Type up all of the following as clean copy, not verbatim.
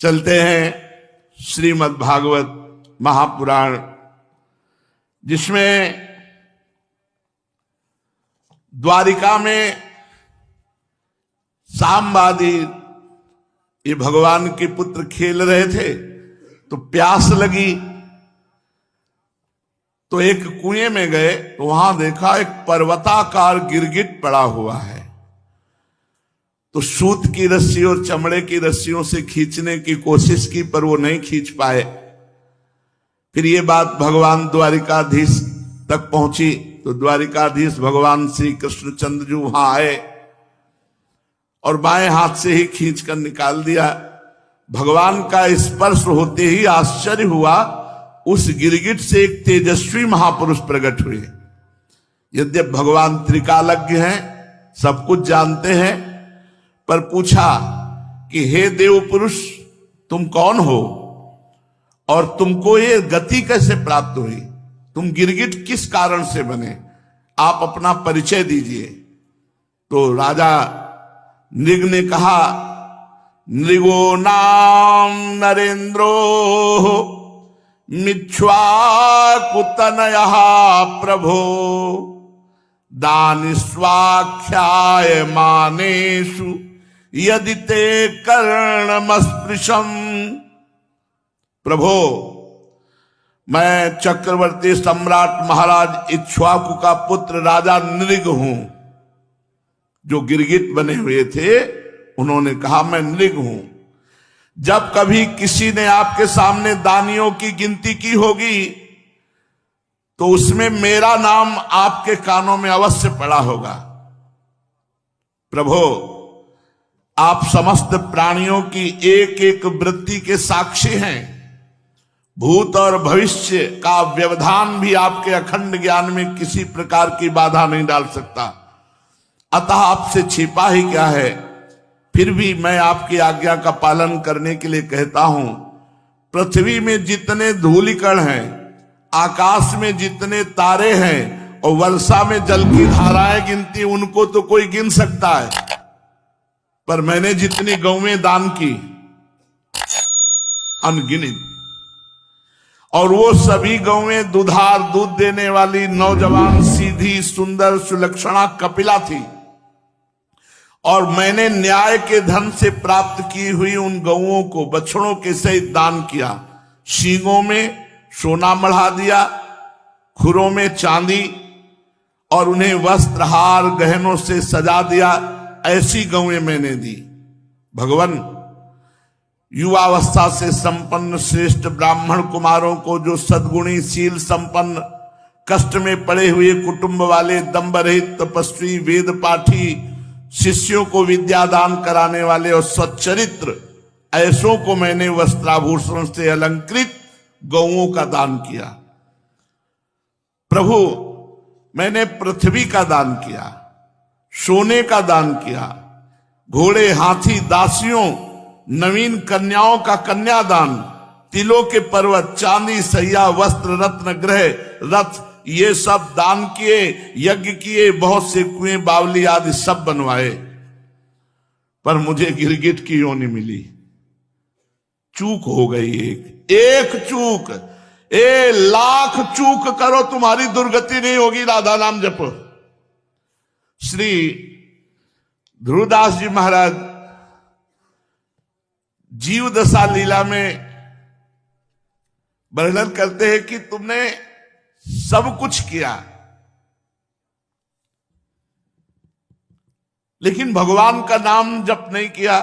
चलते हैं श्रीमद् भागवत महापुराण, जिसमें द्वारिका में सामवादी ये भगवान के पुत्र खेल रहे थे, तो प्यास लगी तो एक कुएं में गए तो वहां देखा एक पर्वताकार गिरगिट पड़ा हुआ है। तो सूत की रस्सी और चमड़े की रस्सियों से खींचने की कोशिश की, पर वो नहीं खींच पाए। फिर ये बात भगवान द्वारिकाधीश तक पहुंची, तो द्वारिकाधीश भगवान श्री कृष्णचंद्र जी वहां आए और बाएं हाथ से ही खींचकर निकाल दिया। भगवान का स्पर्श होते ही आश्चर्य हुआ, उस गिरगिट से एक तेजस्वी महापुरुष प्रकट हुए। यद्यपि भगवान त्रिकालज्ञ हैं, सब कुछ जानते हैं, पर पूछा कि हे देव पुरुष, तुम कौन हो और तुमको ये गति कैसे प्राप्त हुई? तुम गिरगिट किस कारण से बने? आप अपना परिचय दीजिए। तो राजा नृग ने कहा, नृगो नाम नरेंद्रो मिच्छ्वाकुतनयः प्रभो दानिस्वाख्याय मानेषु यदि ते कर्णमस्पृशम। प्रभो, मैं चक्रवर्ती सम्राट महाराज इक्ष्वाकु का पुत्र राजा नृग हूं। जो गिरगिट बने हुए थे उन्होंने कहा, मैं नृग हूं। जब कभी किसी ने आपके सामने दानियों की गिनती की होगी तो उसमें मेरा नाम आपके कानों में अवश्य पड़ा होगा। प्रभो, आप समस्त प्राणियों की एक एक वृत्ति के साक्षी हैं। भूत और भविष्य का व्यवधान भी आपके अखंड ज्ञान में किसी प्रकार की बाधा नहीं डाल सकता। अतः आपसे छिपा ही क्या है। फिर भी मैं आपकी आज्ञा का पालन करने के लिए कहता हूं। पृथ्वी में जितने धूलिकण हैं, आकाश में जितने तारे हैं और वर्षा में जल की धाराएं गिनती, उनको तो कोई गिन सकता है, पर मैंने जितनी गौएं दान की अनगिनित, और वो सभी गौएं दुधार दूध देने वाली, नौजवान, सीधी, सुंदर, सुलक्षणा कपिला थी। और मैंने न्याय के धन से प्राप्त की हुई उन गौओं को बछड़ों के सहित दान किया। सींगों में सोना मढ़ा दिया, खुरों में चांदी, और उन्हें वस्त्र, हार, गहनों से सजा दिया। ऐसी गौएं मैंने दी। भगवान, युवावस्था से संपन्न श्रेष्ठ ब्राह्मण कुमारों को, जो सद्गुणी, शील संपन्न, कष्ट में पड़े हुए कुटुंब वाले, दंभ रहित, तपस्वी, वेद पाठी शिष्यों को विद्यादान कराने वाले और सच्चरित्र ऐसों को मैंने वस्त्राभूषण से अलंकृत गौओं का दान किया। प्रभु, मैंने पृथ्वी का दान किया, सोने का दान किया, घोड़े, हाथी, दासियों, नवीन कन्याओं का कन्यादान, तिलों के पर्वत, चांदी, सैया, वस्त्र, रत्न, ग्रह, रथ, ये सब दान किए, यज्ञ किए, बहुत से कुएं, बावली आदि सब बनवाए, पर मुझे गिरगिट की योनि मिली। चूक हो गई एक चूक। लाख चूक करो, तुम्हारी दुर्गति नहीं होगी। राधा नाम जपो। श्री ध्रुवदास जी महाराज जीव दशा लीला में वर्णन करते हैं कि तुमने सब कुछ किया, लेकिन भगवान का नाम जप नहीं किया,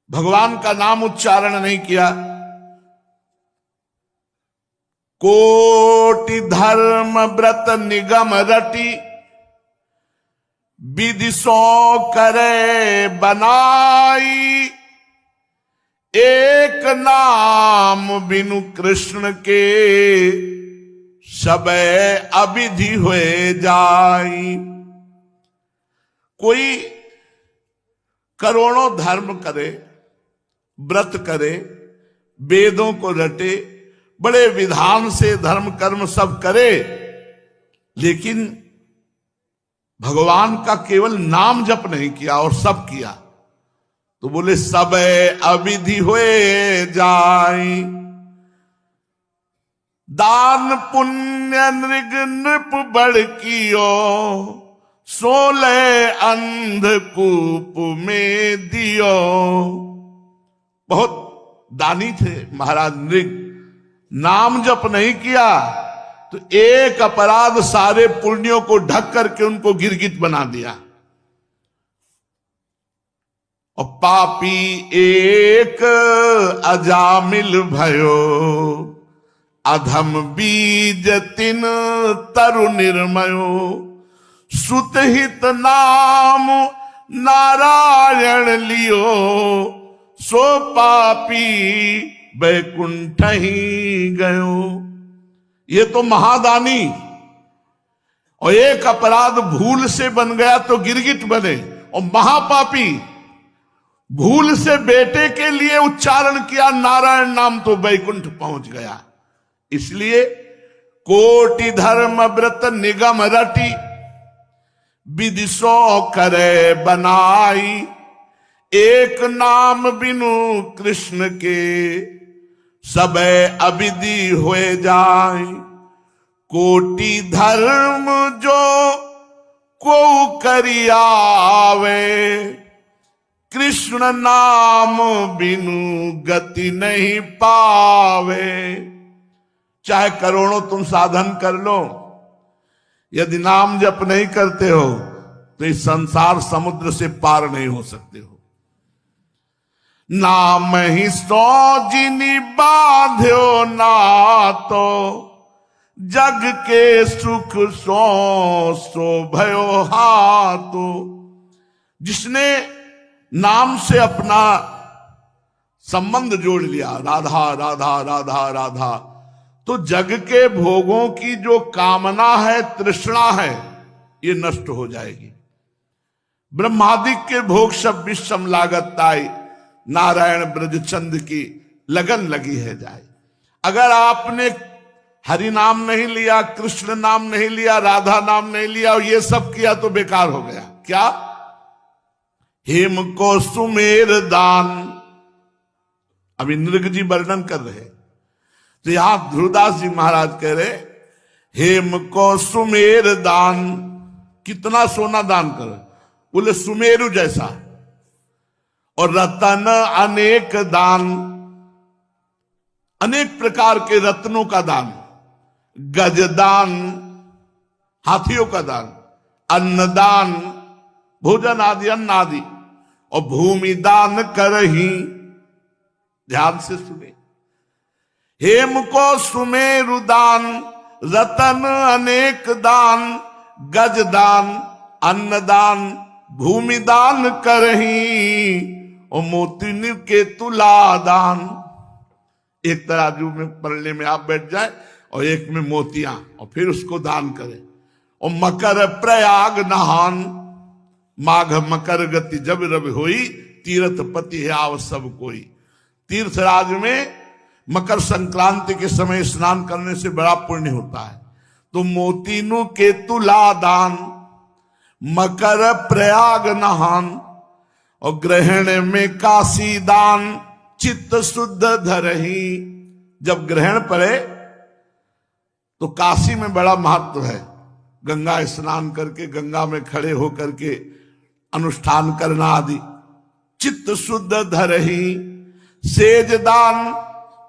भगवान का नाम उच्चारण नहीं किया। कोटि धर्म व्रत निगम रटी, विधि सो करे बनाई, एक नाम बिनु कृष्ण के सबे अविधि हुए जाई। कोई करोड़ों धर्म करे, व्रत करे, वेदों को रटे, बड़े विधान से धर्म कर्म सब करे, लेकिन भगवान का केवल नाम जप नहीं किया और सब किया। तो बोले सब अविधि हुए जाई, दान पुण्य नृग नृप बड़ कियो, 16 अंधकूप में दियो। बहुत दानी थे महाराज नृग। नाम जप नहीं किया तो एक अपराध सारे पुण्यों को ढक करके उनको गिरगिट बना दिया। और पापी एक अजामिल भयो, अधम बीज तिन तरु निर्मयो, सुतहित नाम नारायण लियो, सो पापी बैकुंठ ही गयो। ये तो महादानी, और एक अपराध भूल से बन गया तो गिरगिट बने, और महापापी भूल से बेटे के लिए उच्चारण किया नारायण नाम तो बैकुंठ पहुंच गया। इसलिए कोटि धर्म व्रत निगम रटी, विधि 100 करे बनाई, एक नाम बिनु कृष्ण के, सबे अविधि हुए जाए। कोटि धर्म जो को करियावे, कृष्ण नाम बिनु गति नहीं पावे। चाहे करोड़ों तुम साधन कर लो, यदि नाम जप नहीं करते हो तो इस संसार समुद्र से पार नहीं हो सकते हो। नाम ही सो जिनी बांध्यो नातो, जग के सुख सो भयो हाथो। जिसने नाम से अपना संबंध जोड़ लिया, राधा राधा राधा राधा, तो जग के भोगों की जो कामना है, तृष्णा है, ये नष्ट हो जाएगी। ब्रह्मादिक के भोग सब विषम लागत ताई, नारायण ब्रजचंद की लगन लगी है जाए। अगर आपने हरि नाम नहीं लिया, कृष्ण नाम नहीं लिया, राधा नाम नहीं लिया और ये सब किया तो बेकार हो गया। क्या? हेम को सुमेर दान, अभी नृग जी वर्णन कर रहे, तो यहां ध्रुवदास जी महाराज कह रहे हेम को सुमेर दान। कितना सोना दान करे? बोले सुमेरु जैसा। और रतन अनेक दान, अनेक प्रकार के रत्नों का दान, गजदान हाथियों का दान, अन्नदान भोजन आदि अन्न आदि, और भूमि दान करही। ध्यान से सुने, हेम को सुमेरु दान, रतन अनेक दान, गजदान, अन्नदान, भूमि दान करही, और मोती के तुला दान। एक तराजू में पलड़े में आप बैठ जाए और एक में मोतियां, और फिर उसको दान करें। और मकर प्रयाग नहान, माघ मकर गति जब रब होई, तीर्थ पति है आव सब कोई। तीर्थराज में मकर संक्रांति के समय स्नान करने से बड़ा पुण्य होता है। तो मोतीनु के तुला दान, मकर प्रयाग नहान, और ग्रहण में काशी दान, चित्त शुद्ध धरही। जब ग्रहण पड़े तो काशी में बड़ा महत्व है। गंगा स्नान करके गंगा में खड़े होकर के अनुष्ठान करना आदि। चित्त शुद्ध धरही, सेज दान,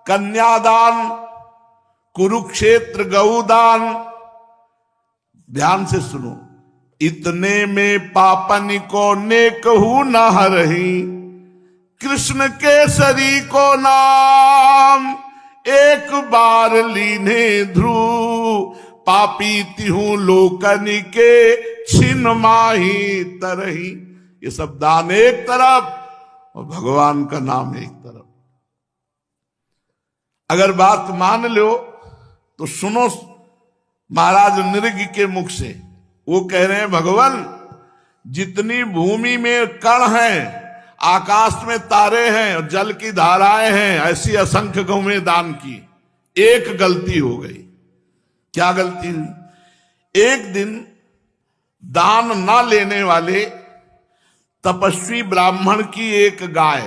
कन्यादान, कुरुक्षेत्र गौदान। ध्यान से सुनो, इतने में पापन को नेकहू न हरही, कृष्ण केसरी को नाम एक बार लीने ध्रुव, पापी तिहू लोकनि के छिन माही तरही। ये सब दान एक तरफ और भगवान का नाम एक तरफ। अगर बात मान लो तो सुनो महाराज नृग के मुख से। वो कह रहे हैं भगवान, जितनी भूमि में कण हैं, आकाश में तारे हैं और जल की धाराएं हैं, ऐसी असंख्य गौ में दान की। एक गलती हो गई। क्या गलती हुई? एक दिन दान ना लेने वाले तपस्वी ब्राह्मण की एक गाय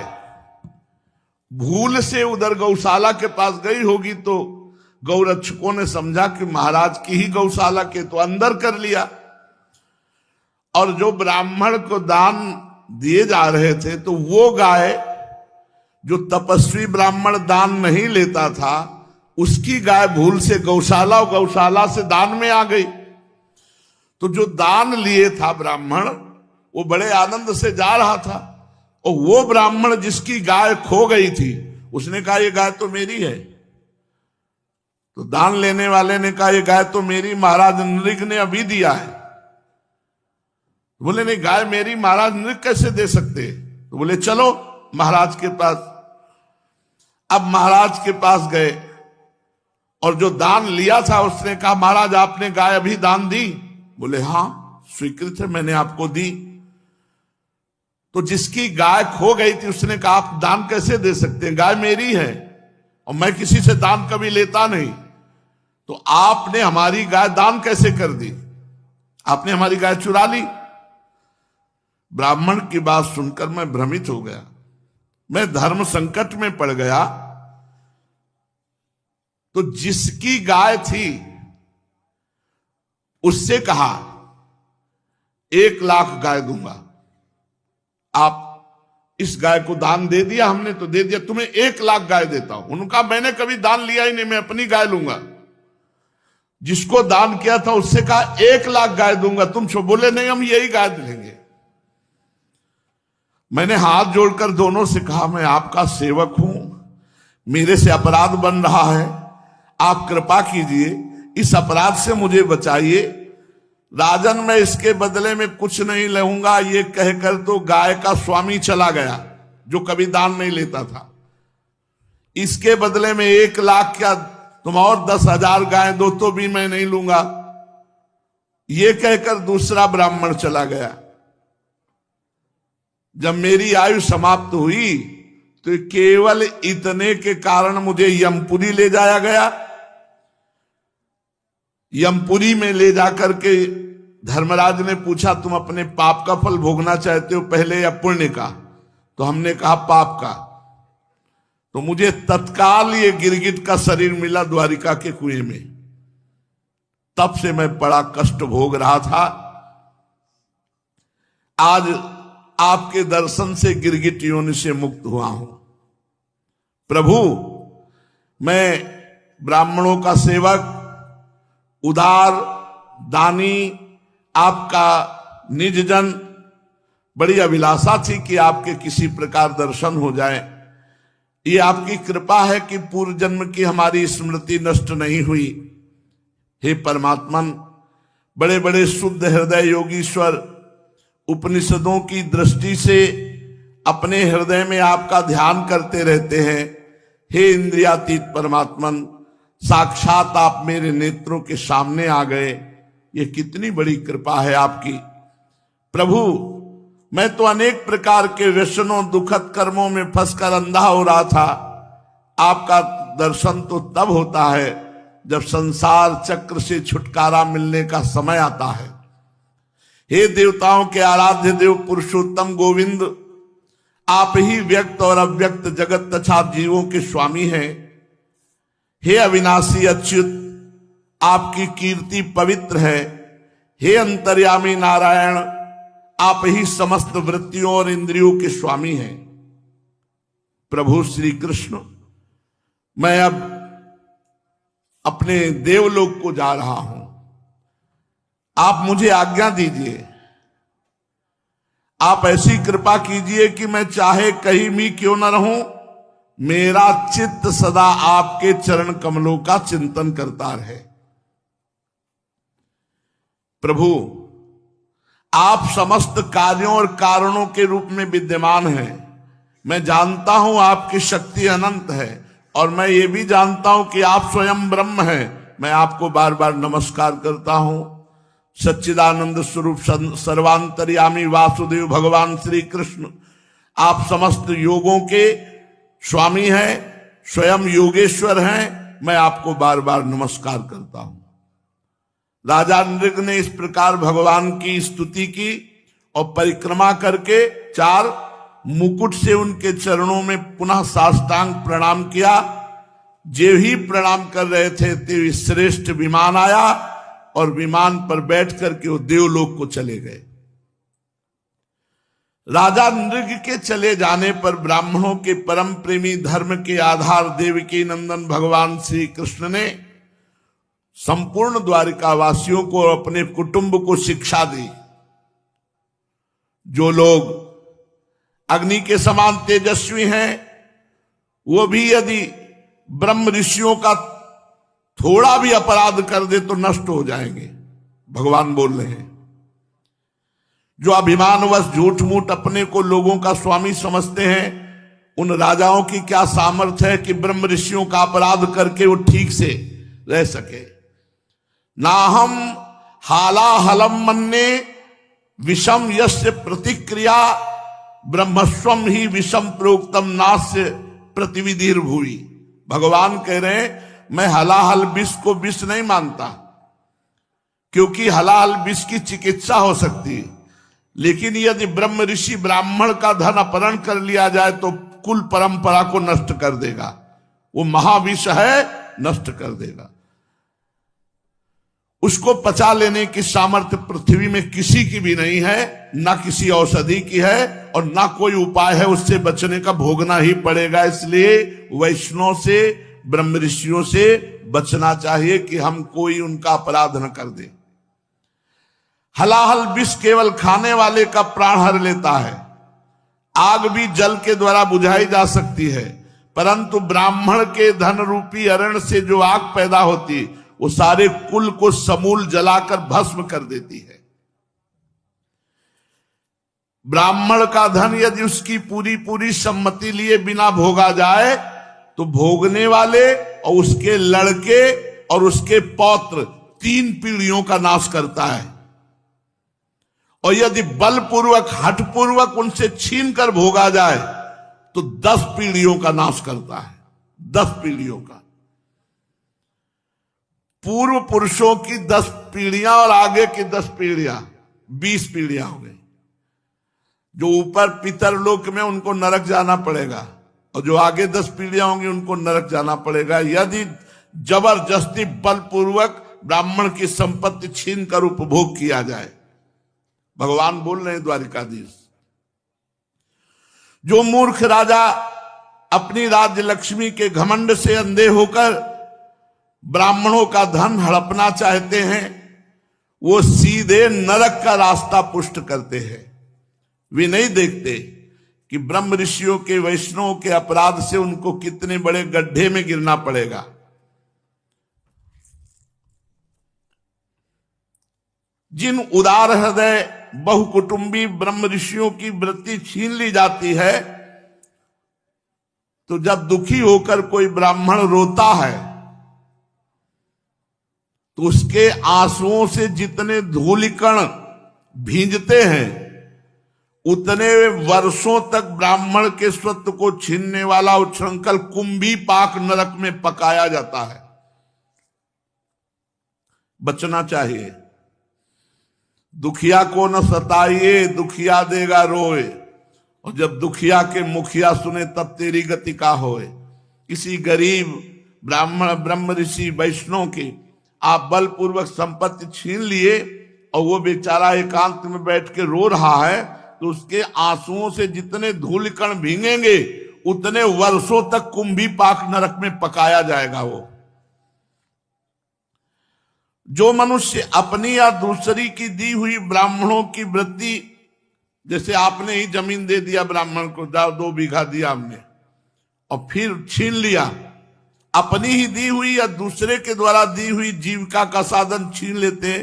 भूल से उधर गौशाला के पास गई होगी, तो गौरक्षकों ने समझा कि महाराज की ही गौशाला के, तो अंदर कर लिया। और जो ब्राह्मण को दान दिए जा रहे थे, तो वो गाय जो तपस्वी ब्राह्मण दान नहीं लेता था, उसकी गाय भूल से गौशाला और गौशाला से दान में आ गई। तो जो दान लिए था ब्राह्मण, वो बड़े आनंद से जा रहा था, और वो ब्राह्मण जिसकी गाय खो गई थी, उसने कहा ये गाय तो मेरी है। तो दान लेने वाले ने कहा ये गाय तो मेरी महाराज नृग ने अभी दिया है। बोले नहीं, गाय मेरी महाराज नृग कैसे दे सकते? तो बोले चलो महाराज के पास। अब महाराज के पास गए, और जो दान लिया था उसने कहा महाराज आपने गाय अभी दान दी? बोले हाँ स्वीकृत है, मैंने आपको दी। तो जिसकी गाय खो गई थी उसने कहा आप दान कैसे दे सकते हैं, गाय मेरी है और मैं किसी से दान कभी लेता नहीं, तो आपने हमारी गाय दान कैसे कर दी? आपने हमारी गाय चुरा ली। ब्राह्मण की बात सुनकर मैं भ्रमित हो गया, मैं धर्म संकट में पड़ गया। तो जिसकी गाय थी उससे कहा 1 लाख गाय दूंगा, आप इस गाय को दान दे दिया, हमने तो दे दिया, तुम्हें 1 लाख गाय देता हूं। उन्होंने कहा मैंने कभी दान लिया ही नहीं, मैं अपनी गाय लूंगा। जिसको दान किया था उससे कहा 1 लाख गाय दूंगा, तुम बोले नहीं हम यही गाय लेंगे। मैंने हाथ जोड़कर दोनों से कहा मैं आपका सेवक हूं, मेरे से अपराध बन रहा है, आप कृपा कीजिए, इस अपराध से मुझे बचाइए। राजन मैं इसके बदले में कुछ नहीं लूंगा, ये कहकर तो गाय का स्वामी चला गया जो कभी दान नहीं लेता था। इसके बदले में 1 लाख क्या, तुम और 10,000 गाय दो तो भी मैं नहीं लूंगा, ये कहकर दूसरा ब्राह्मण चला गया। जब मेरी आयु समाप्त हुई तो केवल इतने के कारण मुझे यमपुरी ले जाया गया। यमपुरी में ले जाकर के धर्मराज ने पूछा तुम अपने पाप का फल भोगना चाहते हो पहले या पुण्य का? तो हमने कहा पाप का। तो मुझे तत्काल ये गिरगिट का शरीर मिला द्वारिका के कुएं में। तब से मैं बड़ा कष्ट भोग रहा था। आज आपके दर्शन से गिरगिट योनि से मुक्त हुआ हूं। प्रभु मैं ब्राह्मणों का सेवक, उदार दानी, आपका निज जन, बड़ी अभिलाषा थी कि आपके किसी प्रकार दर्शन हो जाए। ये आपकी कृपा है कि पूर्व जन्म की हमारी स्मृति नष्ट नहीं हुई। हे परमात्मन, बड़े बड़े शुद्ध हृदय योगीश्वर उपनिषदों की दृष्टि से अपने हृदय में आपका ध्यान करते रहते हैं। हे इंद्रियातीत परमात्मन, साक्षात आप मेरे नेत्रों के सामने आ गए, ये कितनी बड़ी कृपा है आपकी। प्रभु मैं तो अनेक प्रकार के व्यसनों दुखद कर्मों में फंसकर अंधा हो रहा था। आपका दर्शन तो तब होता है जब संसार चक्र से छुटकारा मिलने का समय आता है। हे देवताओं के आराध्य देव पुरुषोत्तम गोविंद, आप ही व्यक्त और अव्यक्त जगत तथा जीवों के स्वामी हैं। हे अविनाशी अच्युत, आपकी कीर्ति पवित्र है। हे अंतर्यामी नारायण, आप ही समस्त वृत्तियों और इंद्रियों के स्वामी हैं। प्रभु श्री कृष्ण, मैं अब अपने देवलोक को जा रहा हूं, आप मुझे आज्ञा दीजिए। आप ऐसी कृपा कीजिए कि मैं चाहे कहीं भी क्यों न रहूं, मेरा चित्त सदा आपके चरण कमलों का चिंतन करता रहे। प्रभु आप समस्त कार्यों और कारणों के रूप में विद्यमान हैं। मैं जानता हूं आपकी शक्ति अनंत है, और मैं ये भी जानता हूं कि आप स्वयं ब्रह्म हैं। मैं आपको बार बार नमस्कार करता हूं। सच्चिदानंद स्वरूप सर्वांतर्यामी वासुदेव भगवान श्री कृष्ण, आप समस्त योगों के स्वामी हैं, स्वयं योगेश्वर हैं। मैं आपको बार बार नमस्कार करता हूं। राजा नृग ने इस प्रकार भगवान की स्तुति की और परिक्रमा करके 4 मुकुट से उनके चरणों में पुनः साष्टांग प्रणाम किया। जे ही प्रणाम कर रहे थे ते श्रेष्ठ विमान आया और विमान पर बैठ करके वो देवलोक को चले गए। राजा नृग के चले जाने पर ब्राह्मणों के परम प्रेमी धर्म के आधार देवकी नंदन भगवान श्री कृष्ण ने संपूर्ण द्वारिका वासियों को और अपने कुटुंब को शिक्षा दी। जो लोग अग्नि के समान तेजस्वी हैं वो भी यदि ब्रह्म ऋषियों का थोड़ा भी अपराध कर दे तो नष्ट हो जाएंगे। भगवान बोल रहे हैं, जो अभिमानवश झूठ मूठ अपने को लोगों का स्वामी समझते हैं, उन राजाओं की क्या सामर्थ्य है कि ब्रह्म ऋषियों का अपराध करके वो ठीक से रह सके। ना हम हालाहलम मन्ने विषम यस्य प्रतिक्रिया ब्रह्मस्वम ही विषम प्रोक्तम नास्य प्रतिविधिर भूई। भगवान कह रहे हैं मैं हलाहल विष को विष नहीं मानता, क्योंकि हलाहल विष की चिकित्सा हो सकती है, लेकिन यदि ब्रह्म ऋषि ब्राह्मण का धन अपहरण कर लिया जाए तो कुल परंपरा को नष्ट कर देगा। वो महाविष है, नष्ट कर देगा। उसको पचा लेने की सामर्थ्य पृथ्वी में किसी की भी नहीं है, ना किसी औषधि की है और ना कोई उपाय है। उससे बचने का भोगना ही पड़ेगा। इसलिए वैष्णव से ब्रह्म ऋषियों से बचना चाहिए कि हम कोई उनका अपराध न कर दे। हलाहल विष केवल खाने वाले का प्राण हर लेता है। आग भी जल के द्वारा बुझाई जा सकती है, परंतु ब्राह्मण के धन रूपी अरण से जो आग पैदा होती वो सारे कुल को समूल जलाकर भस्म कर देती है। ब्राह्मण का धन यदि उसकी पूरी पूरी सम्मति लिए बिना भोगा जाए तो भोगने वाले और उसके लड़के और उसके पौत्र 3 पीढ़ियों का नाश करता है। और यदि बलपूर्वक हठपूर्वक उनसे छीन कर भोगा जाए तो 10 पीढ़ियों का नाश करता है। 10 पीढ़ियों का। पूर्व पुरुषों की 10 पीढ़ियां और आगे की 10 पीढ़ियां, 20 पीढ़ियां हो गई। जो ऊपर पितर लोक में उनको नरक जाना पड़ेगा और जो आगे 10 पीढ़ियां होंगी उनको नरक जाना पड़ेगा, यदि जबरदस्ती बलपूर्वक ब्राह्मण की संपत्ति छीन कर उपभोग किया जाए। भगवान बोल रहे हैं द्वारिकाधीश, जो मूर्ख राजा अपनी राज्य लक्ष्मी के घमंड से अंधे होकर ब्राह्मणों का धन हड़पना चाहते हैं, वो सीधे नरक का रास्ता पुष्ट करते हैं। वे नहीं देखते कि ब्रह्म ऋषियों के वैष्णवों के अपराध से उनको कितने बड़े गड्ढे में गिरना पड़ेगा। जिन उदार हृदय बहुकुटुंबी ब्रह्म ऋषियों की वृत्ति छीन ली जाती है, तो जब दुखी होकर कोई ब्राह्मण रोता है तो उसके आंसुओं से जितने धूलिकण भींजते हैं उतने वर्षों तक ब्राह्मण के स्वत्व को छीनने वाला उच्छृंखल कुंभी पाक नरक में पकाया जाता है। बचना चाहिए। दुखिया को न सताइए, दुखिया देगा रोए, और जब दुखिया के मुखिया सुने तब तेरी गति का होए। किसी गरीब ब्राह्मण ब्रह्म ऋषि वैष्णव की आप बलपूर्वक संपत्ति छीन लिए और वो बेचारा एकांत में बैठ के रो रहा है, तो उसके आंसुओं से जितने धूलिकण भींगेंगे उतने वर्षों तक कुंभी पाक नरक में पकाया जाएगा। वो जो मनुष्य अपनी या दूसरी की दी हुई ब्राह्मणों की वृत्ति, जैसे आपने ही जमीन दे दिया ब्राह्मण को, 2 बीघा दिया हमने और फिर छीन लिया, अपनी ही दी हुई या दूसरे के द्वारा दी हुई जीविका का साधन छीन लेते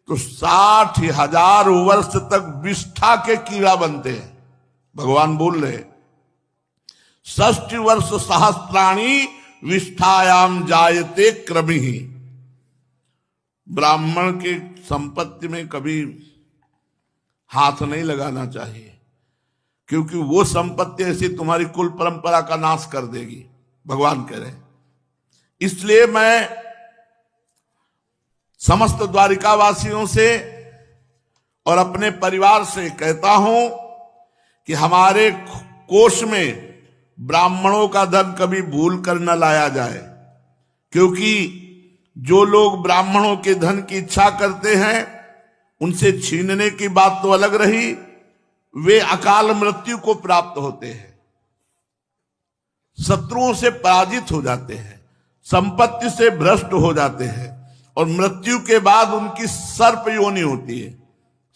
तो 60,000 वर्ष तक विष्ठा के कीड़ा बनते हैं। भगवान बोल रहे 60 वर्ष सहस्त्राणी विष्ठायाम जायते क्रमिहि। ब्राह्मण की संपत्ति में कभी हाथ नहीं लगाना चाहिए, क्योंकि वो संपत्ति ऐसी तुम्हारी कुल परंपरा का नाश कर देगी। भगवान कह रहे हैं। इसलिए मैं समस्त द्वारिका वासियों से और अपने परिवार से कहता हूं कि हमारे कोष में ब्राह्मणों का धन कभी भूल कर न लाया जाए, क्योंकि जो लोग ब्राह्मणों के धन की इच्छा करते हैं उनसे छीनने की बात तो अलग रही, वे अकाल मृत्यु को प्राप्त होते हैं, शत्रुओं से पराजित हो जाते हैं, संपत्ति से भ्रष्ट हो जाते हैं, और मृत्यु के बाद उनकी सर्प योनि होती है,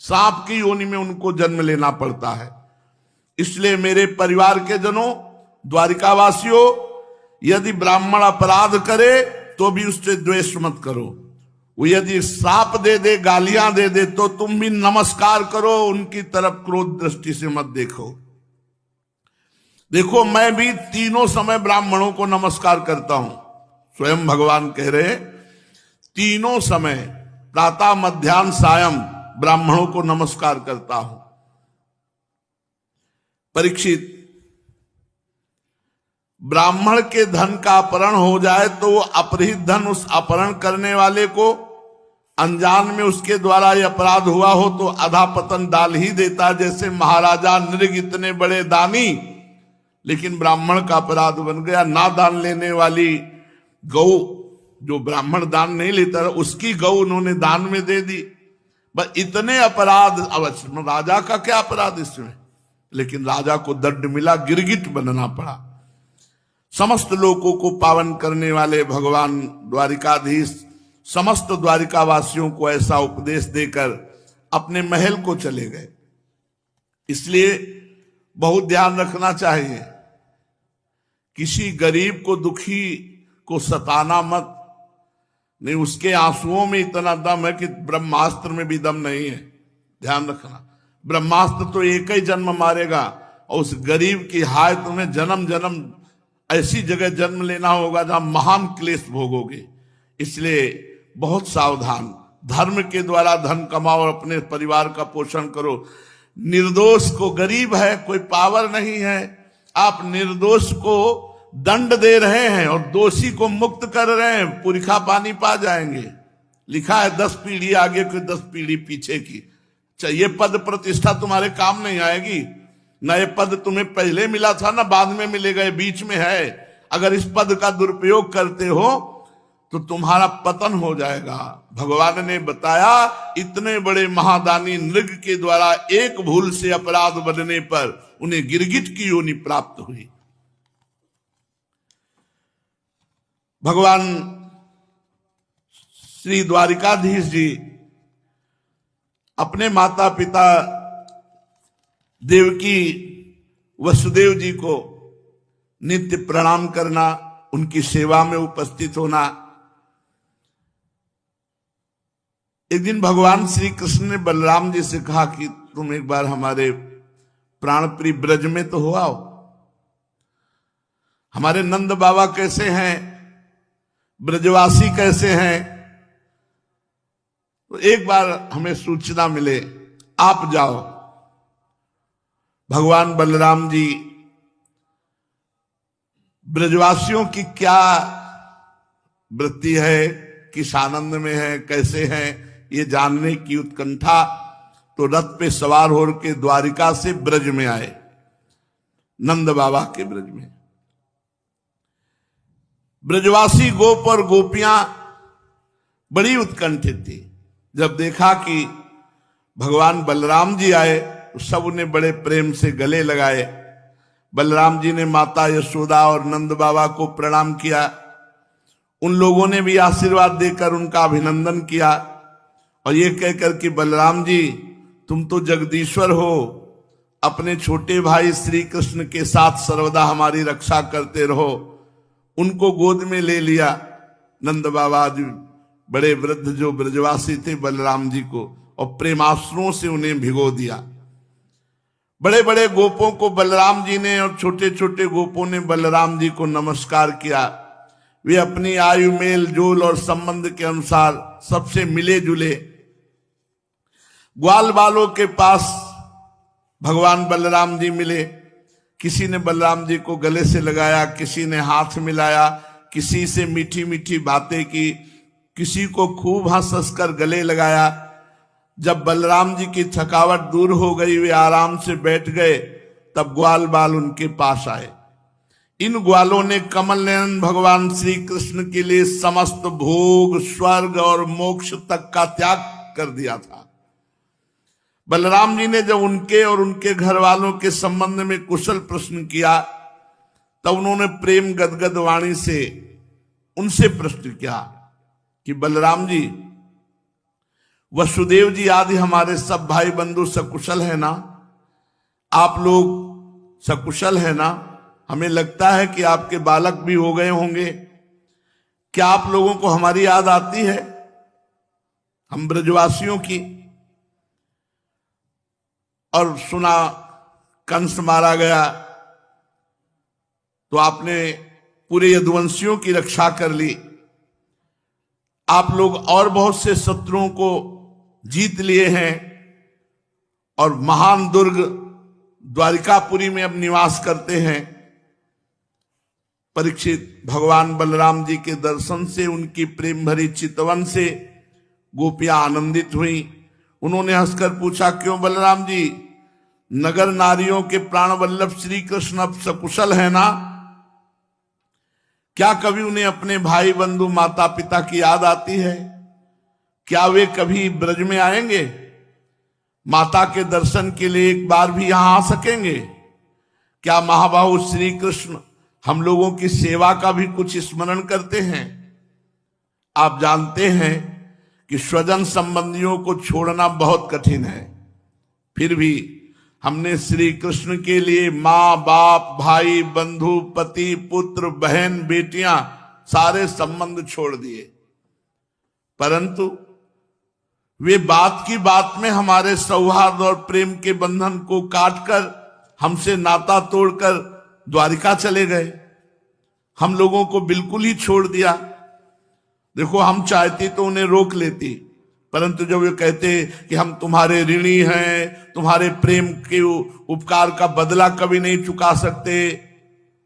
सांप की योनि में उनको जन्म लेना पड़ता है। इसलिए मेरे परिवार के जनों, द्वारिकावासियों, यदि ब्राह्मण अपराध करे तो भी उससे द्वेष मत करो। वो यदि श्राप दे दे, गालियां दे दे, तो तुम भी नमस्कार करो, उनकी तरफ क्रोध दृष्टि से मत देखो। देखो, मैं भी तीनों समय ब्राह्मणों को नमस्कार करता हूं। स्वयं भगवान कह रहे, तीनों समय प्रातः मध्याह्न सायं ब्राह्मणों को नमस्कार करता हूं। परीक्षित, ब्राह्मण के धन का अपहरण हो जाए तो वो अपहृत धन उस अपहरण करने वाले को, अनजान में उसके द्वारा यह अपराध हुआ हो तो अधापतन डाल ही देता। जैसे महाराजा नृग इतने बड़े दानी, लेकिन ब्राह्मण का अपराध बन गया। ना दान लेने वाली गौ, जो ब्राह्मण दान नहीं लेता था, उसकी गौ उन्होंने दान में दे दी। बस इतने अपराध, अवश्य राजा का क्या अपराध इसमें, लेकिन राजा को दंड मिला, गिरगिट बनना पड़ा। समस्त लोगों को पावन करने वाले भगवान द्वारिकाधीश समस्त द्वारिकावासियों को ऐसा उपदेश देकर अपने महल को चले गए। इसलिए बहुत ध्यान रखना चाहिए, किसी गरीब को, दुखी को सताना मत। नहीं, उसके आंसुओं में इतना दम है कि ब्रह्मास्त्र में भी दम नहीं है। ध्यान रखना, ब्रह्मास्त्र तो एक ही जन्म मारेगा, और उस गरीब की हाय तुम्हें जन्म जन्म ऐसी जगह जन्म लेना होगा जहां महान क्लेश भोगोगे। इसलिए बहुत सावधान, धर्म के द्वारा धन कमाओ और अपने परिवार का पोषण करो। निर्दोष को, गरीब है, कोई पावर नहीं है, आप निर्दोष को दंड दे रहे हैं और दोषी को मुक्त कर रहे हैं, पुरखा पानी पा जाएंगे। लिखा है 10 पीढ़ी आगे की 10 पीढ़ी पीछे की। ये पद प्रतिष्ठा तुम्हारे काम नहीं आएगी। न ये पद तुम्हें पहले मिला था, ना बाद में मिलेगा, ये बीच में है। अगर इस पद का दुरुपयोग करते हो तो तुम्हारा पतन हो जाएगा। भगवान ने बताया, इतने बड़े महादानी नृग के द्वारा एक भूल से अपराध बनने पर उन्हें गिरगिट की योनि प्राप्त हुई। भगवान श्री द्वारिकाधीश जी अपने माता पिता देवकी वसुदेव जी को नित्य प्रणाम करना, उनकी सेवा में उपस्थित होना। एक दिन भगवान श्री कृष्ण ने बलराम जी से कहा कि तुम एक बार हमारे प्राणप्रिय ब्रज में तो हो आओ। हमारे नंद बाबा कैसे हैं, ब्रजवासी कैसे हैं, तो एक बार हमें सूचना मिले, आप जाओ। भगवान बलराम जी ब्रजवासियों की क्या वृत्ति है, किस आनंद में है, कैसे हैं, ये जानने की उत्कंठा, तो रथ पे सवार होकर द्वारिका से ब्रज में आए, नंद बाबा के ब्रज में। ब्रजवासी गोप और गोपियां बड़ी उत्कंठित थी। जब देखा कि भगवान बलराम जी आए तो सब उन्हें बड़े प्रेम से गले लगाए। बलराम जी ने माता यशोदा और नंद बाबा को प्रणाम किया। उन लोगों ने भी आशीर्वाद देकर उनका अभिनंदन किया और ये कहकर कि बलराम जी तुम तो जगदीश्वर हो, अपने छोटे भाई श्री कृष्ण के साथ सर्वदा हमारी रक्षा करते रहो। उनको गोद में ले लिया। नंद बाबा जी बड़े वृद्ध जो ब्रजवासी थे बलराम जी को, और प्रेमाश्रुओं से उन्हें भिगो दिया। बड़े बड़े गोपों को बलराम जी ने और छोटे छोटे गोपों ने बलराम जी को नमस्कार किया। वे अपनी आयु, मेल जोल और संबंध के अनुसार सबसे मिले जुले। ग्वाल बालों के पास भगवान बलराम जी मिले। किसी ने बलराम जी को गले से लगाया, किसी ने हाथ मिलाया, किसी से मीठी मीठी बातें की, किसी को खूब हंस हंस कर गले लगाया। जब बलराम जी की थकावट दूर हो गई, वे आराम से बैठ गए, तब ग्वाल बाल उनके पास आए। इन ग्वालों ने कमल नयन भगवान श्री कृष्ण के लिए समस्त भोग, स्वर्ग और मोक्ष तक का त्याग कर दिया था। बलराम जी ने जब उनके और उनके घर वालों के संबंध में कुशल प्रश्न किया, तब उन्होंने प्रेम गदगद वाणी से उनसे प्रश्न किया कि बलराम जी, वसुदेव जी आदि हमारे सब भाई बंधु सकुशल है ना? आप लोग सकुशल है ना? हमें लगता है कि आपके बालक भी हो गए होंगे। क्या आप लोगों को हमारी याद आती है, हम ब्रजवासियों की? और सुना कंस मारा गया तो आपने पूरे यदुवंशियों की रक्षा कर ली। आप लोग और बहुत से शत्रुओं को जीत लिए हैं और महान दुर्ग द्वारिकापुरी में अब निवास करते हैं। परीक्षित भगवान बलराम जी के दर्शन से, उनकी प्रेम भरी चितवन से गोपियां आनंदित हुई। उन्होंने हंसकर पूछा, क्यों बलराम जी, नगर नारियों के प्राण वल्लभ श्री कृष्ण अब सकुशल है ना? क्या कभी उन्हें अपने भाई बंधु माता पिता की याद आती है? क्या वे कभी ब्रज में आएंगे? माता के दर्शन के लिए एक बार भी यहां आ सकेंगे? क्या महाबाहु श्री कृष्ण हम लोगों की सेवा का भी कुछ स्मरण करते हैं? आप जानते हैं कि स्वजन संबंधियों को छोड़ना बहुत कठिन है, फिर भी हमने श्री कृष्ण के लिए माँ बाप, भाई बंधु, पति पुत्र, बहन बेटियां, सारे संबंध छोड़ दिए। परंतु वे बात की बात में हमारे सौहार्द और प्रेम के बंधन को काटकर, हमसे नाता तोड़कर द्वारिका चले गए। हम लोगों को बिल्कुल ही छोड़ दिया। देखो, हम चाहती तो उन्हें रोक लेती, परंतु जब वे कहते कि हम तुम्हारे ऋणी हैं, तुम्हारे प्रेम के उपकार का बदला कभी नहीं चुका सकते,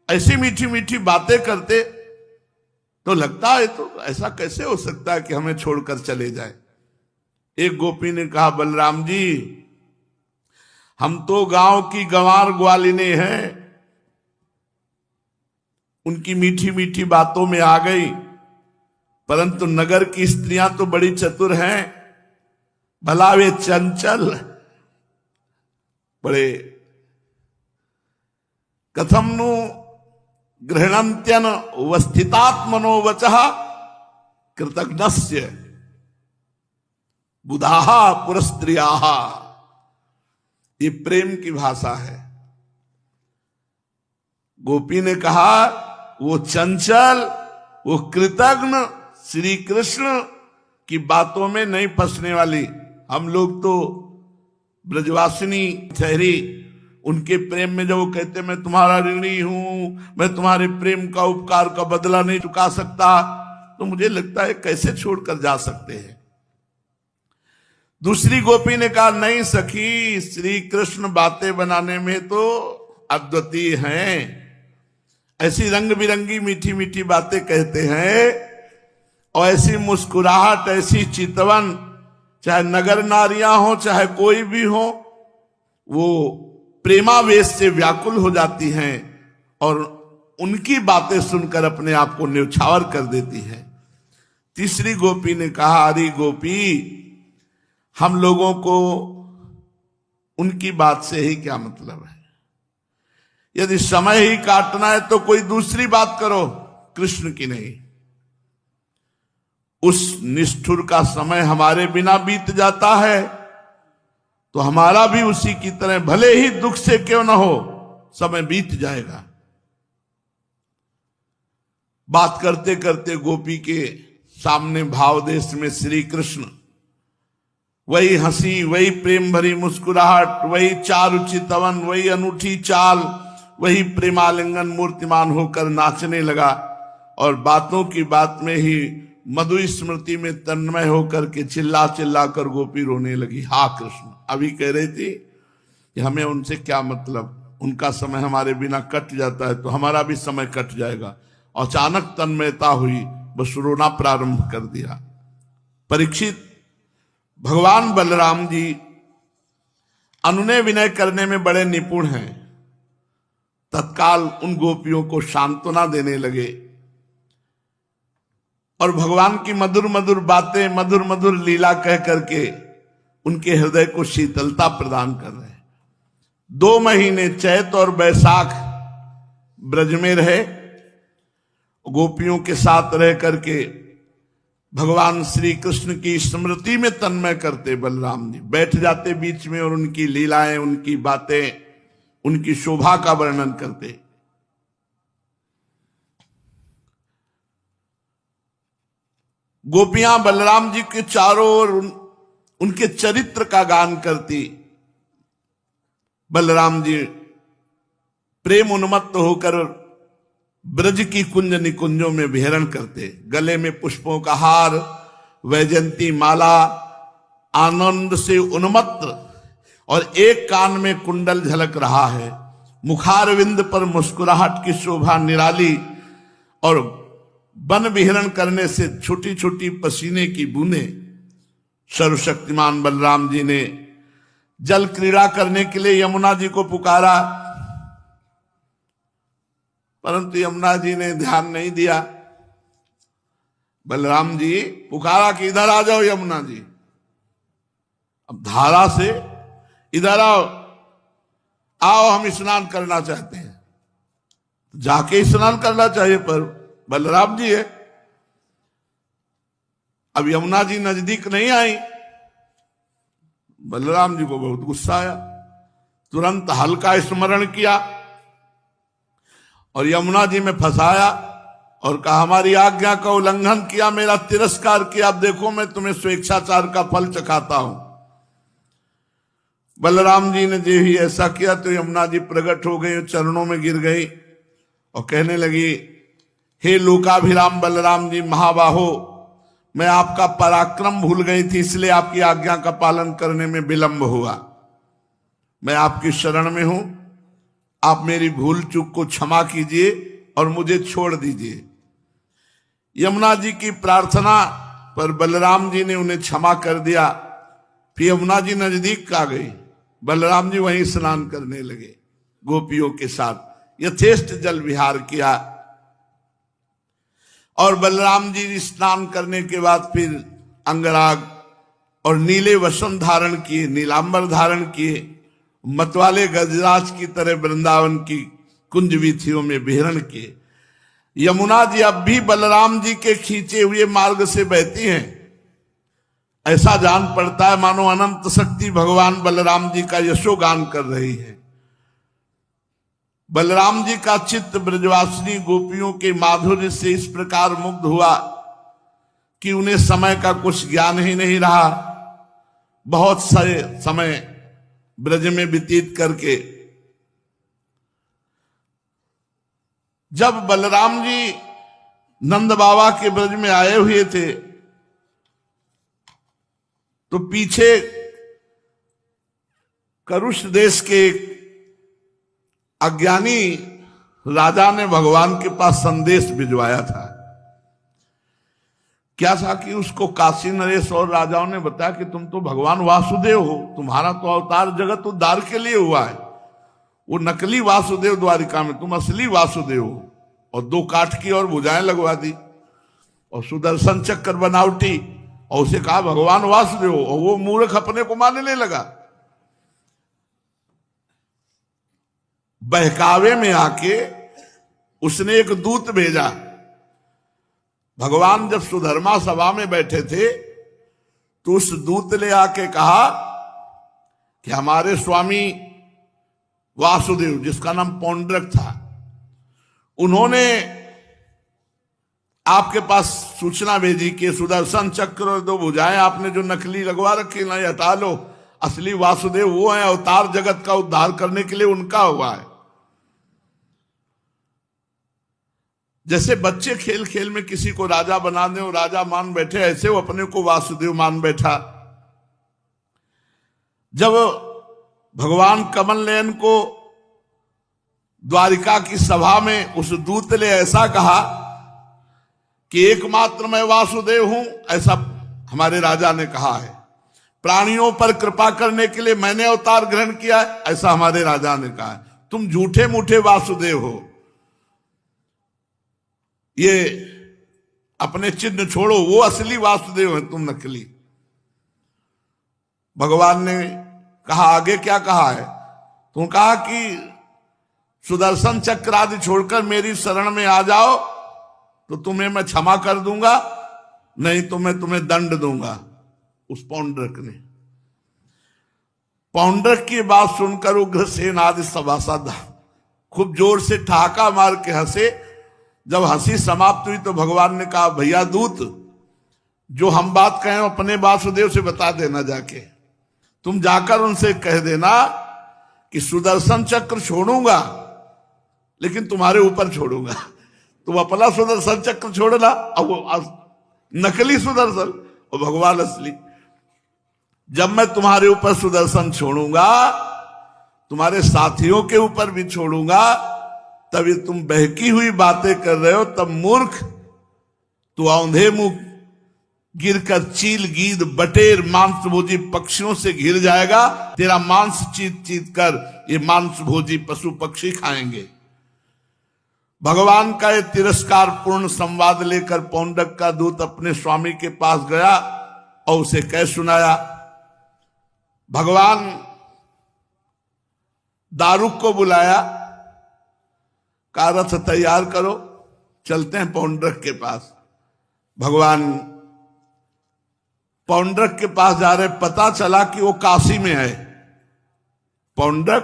ऐसी मीठी मीठी बातें करते, तो लगता है तो ऐसा कैसे हो सकता है कि हमें छोड़कर चले जाए। एक गोपी ने कहा, बलराम जी, हम तो गांव की गंवार ग्वालिने हैं, उनकी मीठी मीठी बातों में आ गई, परंतु नगर की स्त्रियां तो बड़ी चतुर हैं, भला वे चंचल, बड़े कथम नु गृहणंत्यन वस्थितात्मनो वचः कृतज्ञस्य बुधाहा पुरस्त्रियाहा। ये प्रेम की भाषा है। गोपी ने कहा, वो चंचल, वो कृतज्ञ श्री कृष्ण की बातों में नहीं फंसने वाली। हम लोग तो ब्रजवासिनी ठहरी, उनके प्रेम में जब वो कहते मैं तुम्हारा ऋणी हूं, मैं तुम्हारे प्रेम का उपकार का बदला नहीं चुका सकता, तो मुझे लगता है कैसे छोड़कर जा सकते हैं। दूसरी गोपी ने कहा, नहीं सखी, श्री कृष्ण बातें बनाने में तो अद्वितीय हैं, ऐसी रंग बिरंगी मीठी मीठी बातें कहते हैं, और ऐसी मुस्कुराहट, ऐसी चितवन, चाहे नगर नारियां हो चाहे कोई भी हो, वो प्रेमावेश से व्याकुल हो जाती हैं और उनकी बातें सुनकर अपने आप को न्यौछावर कर देती है। तीसरी गोपी ने कहा, अरे गोपी, हम लोगों को उनकी बात से ही क्या मतलब है? यदि समय ही काटना है तो कोई दूसरी बात करो, कृष्ण की नहीं। उस निष्ठुर का समय हमारे बिना बीत जाता है तो हमारा भी उसी की तरह, भले ही दुख से क्यों ना हो, समय बीत जाएगा। बात करते करते गोपी के सामने भावदेश में श्री कृष्ण, वही हंसी, वही प्रेम भरी मुस्कुराहट, वही चारु चितवन, वही अनूठी चाल, वही प्रेमालिंगन मूर्तिमान होकर नाचने लगा और बातों की बात में ही मधु स्मृति में तन्मय होकर के चिल्ला चिल्ला कर गोपी रोने लगी। हा कृष्ण, अभी कह रही थी कि हमें उनसे क्या मतलब, उनका समय हमारे बिना कट जाता है तो हमारा भी समय कट जाएगा। अचानक तन्मयता हुई, बस रोना प्रारंभ कर दिया। परीक्षित, भगवान बलराम जी अनुनय विनय करने में बड़े निपुण हैं। तत्काल उन गोपियों को सांत्वना देने लगे और भगवान की मधुर मधुर बातें, मधुर मधुर लीला कह करके उनके हृदय को शीतलता प्रदान कर रहे हैं। 2 महीने चैत और बैसाख ब्रज में रहे, गोपियों के साथ रह करके भगवान श्री कृष्ण की स्मृति में तन्मय करते बलराम जी। बैठ जाते बीच में और उनकी लीलाएं, उनकी बातें, उनकी शोभा का वर्णन करते। गोपियां बलराम जी के चारों ओर उनके चरित्र का गान करती। बलराम जी प्रेम उन्मत्त होकर ब्रज की कुंज निकुंजों में विहरण करते। गले में पुष्पों का हार, वैजंती माला, आनंद से उन्मत्त, और एक कान में कुंडल झलक रहा है। मुखारविंद पर मुस्कुराहट की शोभा निराली, और वन विहरण करने से छोटी छोटी पसीने की बूंदें। सर्वशक्तिमान बलराम जी ने जल क्रीड़ा करने के लिए यमुना जी को पुकारा, परंतु यमुना जी ने ध्यान नहीं दिया। बलराम जी पुकारा कि इधर आ जाओ यमुना जी, अब धारा से इधर आओ, आओ हम स्नान करना चाहते हैं। जाके स्नान करना चाहिए, पर बलराम जी है। अब यमुना जी नजदीक नहीं आई। बलराम जी को बहुत गुस्सा आया, तुरंत हल्का स्मरण किया और यमुना जी में फंसाया और कहा हमारी आज्ञा का उल्लंघन किया, मेरा तिरस्कार किया, अब देखो मैं तुम्हें स्वेच्छाचार का फल चखाता हूं। बलराम जी ने जो ही ऐसा किया तो यमुना जी प्रकट हो गई, चरणों में गिर गई और कहने लगी, हे लोकाभिराम बलराम जी महाबाहो, मैं आपका पराक्रम भूल गई थी, इसलिए आपकी आज्ञा का पालन करने में विलंब हुआ। मैं आपकी शरण में हूं, आप मेरी भूल चूक को क्षमा कीजिए और मुझे छोड़ दीजिए। यमुना जी की प्रार्थना पर बलराम जी ने उन्हें क्षमा कर दिया। फिर यमुना जी नजदीक आ गई, बलराम जी वहीं स्नान करने लगे, गोपियों के साथ यथेष्ट जल विहार किया। और बलराम जी स्नान करने के बाद फिर अंगराग और नीले वसन धारण किए, नीलांबर धारण किए, मतवाले गजराज की तरह वृंदावन की कुंज वीथियों में विहरण किए। यमुना जी अब भी बलराम जी के खींचे हुए मार्ग से बहती हैं। ऐसा जान पड़ता है मानो अनंत शक्ति भगवान बलराम जी का यशोगान कर रही है। बलराम जी का चित्त ब्रजवासिनी गोपियों के माधुर्य से इस प्रकार मुग्ध हुआ कि उन्हें समय का कुछ ज्ञान ही नहीं रहा। बहुत सारे समय ब्रज में व्यतीत करके जब बलराम जी नंद बाबा के ब्रज में आए हुए थे तो पीछे करुष देश के अज्ञानी राजा ने भगवान के पास संदेश भिजवाया था। क्या था कि उसको काशी नरेश और राजाओं ने बताया कि तुम तो भगवान वासुदेव हो, तुम्हारा तो अवतार जगत उद्धार के लिए हुआ है। वो नकली वासुदेव द्वारिका में, तुम असली वासुदेव हो। और 2 काठ की और भुजाएं लगवा दी और सुदर्शन चक्र बनावटी, और उसे कहा भगवान वासुदेव, और वो मूर्ख अपने को मानने लगा। बहकावे में आके उसने एक दूत भेजा। भगवान जब सुधर्मा सभा में बैठे थे तो उस दूत ने आके कहा कि हमारे स्वामी वासुदेव, जिसका नाम पौंड्रक था, उन्होंने आपके पास सूचना भेजी कि सुदर्शन चक्र और 2 भुजाएं आपने जो नकली लगवा रखी ना, हटा लो, असली वासुदेव वो है, अवतार जगत का उद्धार करने के लिए उनका हुआ है। जैसे बच्चे खेल खेल में किसी को राजा बना दे और राजा मान बैठे, ऐसे वो अपने को वासुदेव मान बैठा। जब भगवान कमल नयन को द्वारिका की सभा में उस दूत ने ऐसा कहा कि एकमात्र मैं वासुदेव हूं, ऐसा हमारे राजा ने कहा है, प्राणियों पर कृपा करने के लिए मैंने अवतार ग्रहण किया है, ऐसा हमारे राजा ने कहा है। तुम झूठे मूठे वासुदेव हो, ये अपने चिन्ह छोड़ो, वो असली वासुदेव है, तुम नकली। भगवान ने कहा, आगे क्या कहा है? तुम कहा कि सुदर्शन चक्र आदि छोड़कर मेरी शरण में आ जाओ तो तुम्हें मैं क्षमा कर दूंगा, नहीं तो मैं तुम्हें दंड दूंगा। उस पौंड्रक ने, पौंड्रक की बात सुनकर उग्रसेन आदि सभासद खूब जोर से ठहाका मार के हंसे। जब हंसी समाप्त हुई तो भगवान ने कहा, भैया दूत, जो हम बात कहें अपने वासुदेव से बता देना जाके। तुम जाकर उनसे कह देना कि सुदर्शन चक्र छोड़ूंगा लेकिन तुम्हारे ऊपर छोड़ूंगा। तुम अपना सुदर्शन चक्र छोड़ना, अब वो नकली सुदर्शन और भगवान असली। जब मैं तुम्हारे ऊपर सुदर्शन छोड़ूंगा, तुम्हारे साथियों के ऊपर भी छोड़ूंगा, तभी तुम बहकी हुई बातें कर रहे हो। तब मूर्ख, तू औंधे मुंह गिरकर चील, गीद, बटेर, मांसभोजी पक्षियों से घिर जाएगा। तेरा मांस चीत चीत कर ये मांसभोजी पशु पक्षी खाएंगे। भगवान का ये तिरस्कार पूर्ण संवाद लेकर पौंड्रक का दूत अपने स्वामी के पास गया और उसे कह सुनाया। भगवान दारुक को बुलाया, कहा रथ तैयार करो, चलते हैं पौंड्रक के पास। भगवान पौंड्रक के पास जा रहे, पता चला कि वो काशी में है। पौंड्रक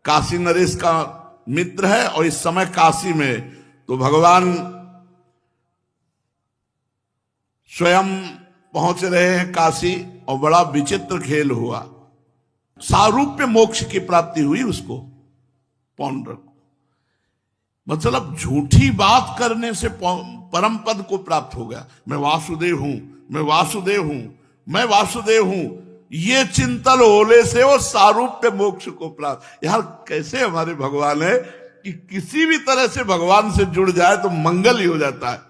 काशी नरेश का मित्र है और इस समय काशी में है। तो भगवान स्वयं पहुंच रहे हैं काशी और बड़ा विचित्र खेल हुआ। सारूप्य मोक्ष की प्राप्ति हुई उसको, पौंड्रक को। मतलब झूठी बात करने से परम पद को प्राप्त हो गया। मैं वासुदेव हूं, मैं वासुदेव हूं, मैं वासुदेव हूं, ये चिंतन होने से वो सारूप्य मोक्ष को प्राप्त। यार कैसे हमारे भगवान है कि किसी भी तरह से भगवान से जुड़ जाए तो मंगल ही हो जाता है।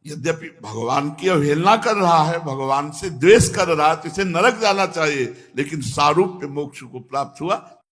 यद्यपि भगवान की अवहेलना कर रहा है, भगवान से द्वेष कर रहा है, तो इसे नरक जाना चाहिए, लेकिन सारूप्य मोक्ष को प्राप्त हुआ।